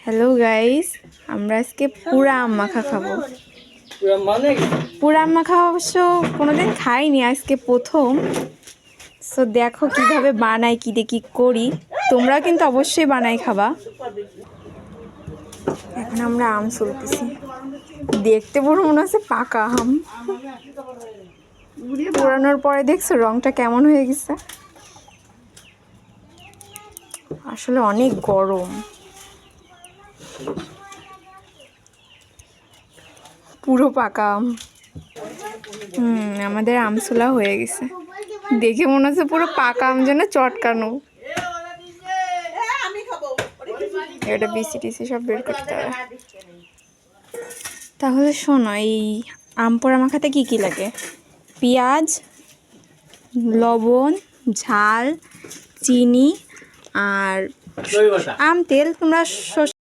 Hello guys, আমরা আজকে পুরা আম মাখা খাবো। পুরা আম মাখা অবশ্য কোনোদিন খাইনি, আজকে প্রথম। সো দেখো কিভাবে বানাই, কি দিয়ে কি করি। তোমরা কিন্তু অবশ্যই বানাই খাবা। এখন আমরা আম চলতেছি, দেখতে পুরো মনে হচ্ছে পাকা আম। পোড়ানোর পরে দেখছো রংটা কেমন হয়ে গেছে। আসলে অনেক গরম, পুরো পাকা আম। আমাদের আমসুলা হয়ে গেছে, দেখে মনে হচ্ছে পুরো পাকা আম যেন চটকানো। এটা বিসি টিসি সব বের করতে হবে। তাহলে শোনো, এই আম পোড়া মাখাতে কি কি লাগে? পেঁয়াজ, লবণ, ঝাল, চিনি আর আম তেল। তোমরা